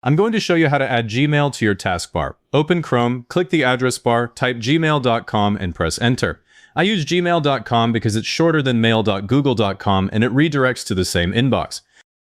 I'm going to show you how to add Gmail to your taskbar. Open Chrome, click the address bar, type gmail.com and press enter. I use gmail.com because it's shorter than mail.google.com and it redirects to the same inbox.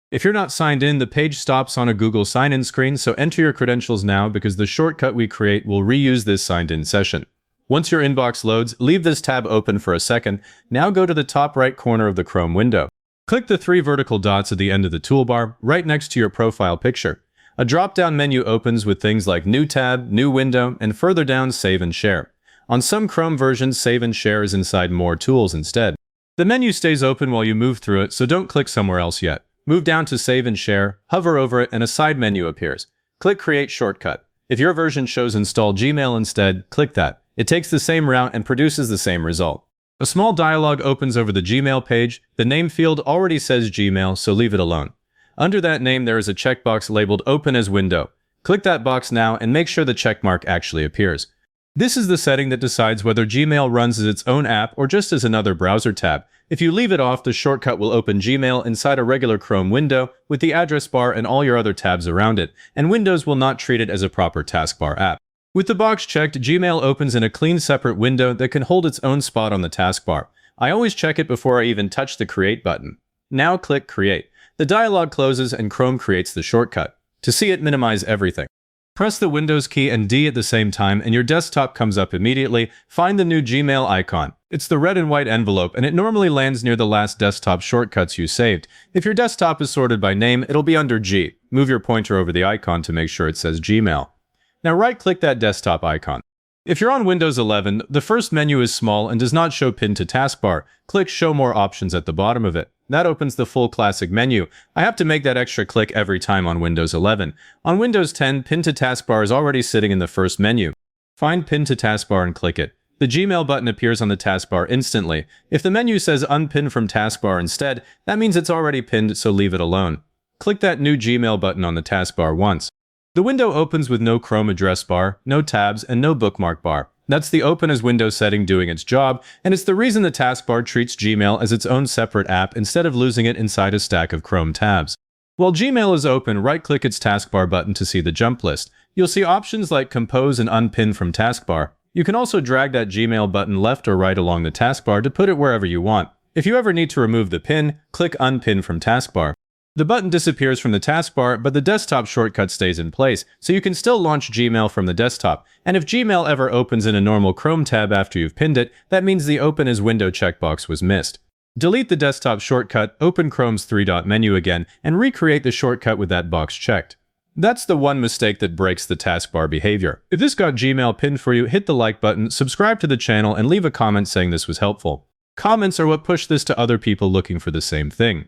If you're not signed in, the page stops on a Google sign-in screen, so enter your credentials now because the shortcut we create will reuse this signed-in session. Once your inbox loads, leave this tab open for a second. Now go to the top right corner of the Chrome window. Click the 3 vertical dots at the end of the toolbar, right next to your profile picture. A drop-down menu opens with things like New Tab, New Window, and further down Save and Share. On some Chrome versions, Save and Share is inside More Tools instead. The menu stays open while you move through it, so don't click somewhere else yet. Move down to Save and Share, hover over it, and a side menu appears. Click Create Shortcut. If your version shows Install Gmail instead, click that. It takes the same route and produces the same result. A small dialog opens over the Gmail page. The name field already says Gmail, so leave it alone. Under that name, there is a checkbox labeled Open as Window. Click that box now and make sure the checkmark actually appears. This is the setting that decides whether Gmail runs as its own app or just as another browser tab. If you leave it off, the shortcut will open Gmail inside a regular Chrome window with the address bar and all your other tabs around it, and Windows will not treat it as a proper taskbar app. With the box checked, Gmail opens in a clean separate window that can hold its own spot on the taskbar. I always check it before I even touch the Create button. Now click Create. The dialog closes and Chrome creates the shortcut. To see it, minimize everything. Press the Windows key and D at the same time and your desktop comes up immediately. Find the new Gmail icon. It's the red and white envelope and it normally lands near the last desktop shortcuts you saved. If your desktop is sorted by name, it'll be under G. Move your pointer over the icon to make sure it says Gmail. Now right-click that desktop icon. If you're on Windows 11, the first menu is small and does not show Pin to Taskbar. Click Show More Options at the bottom of it. That opens the full classic menu. I have to make that extra click every time on Windows 11. On Windows 10, Pin to Taskbar is already sitting in the first menu. Find Pin to Taskbar and click it. The Gmail button appears on the taskbar instantly. If the menu says Unpin from Taskbar instead, that means it's already pinned, so leave it alone. Click that new Gmail button on the taskbar once. The window opens with no Chrome address bar, no tabs, and no bookmark bar. That's the Open as Window setting doing its job, and it's the reason the taskbar treats Gmail as its own separate app instead of losing it inside a stack of Chrome tabs. While Gmail is open, right-click its taskbar button to see the jump list. You'll see options like Compose and Unpin from Taskbar. You can also drag that Gmail button left or right along the taskbar to put it wherever you want. If you ever need to remove the pin, click Unpin from Taskbar. The button disappears from the taskbar, but the desktop shortcut stays in place, so you can still launch Gmail from the desktop. And if Gmail ever opens in a normal Chrome tab after you've pinned it, that means the Open as Window checkbox was missed. Delete the desktop shortcut, open Chrome's 3-dot menu again, and recreate the shortcut with that box checked. That's the one mistake that breaks the taskbar behavior. If this got Gmail pinned for you, hit the like button, subscribe to the channel, and leave a comment saying this was helpful. Comments are what push this to other people looking for the same thing.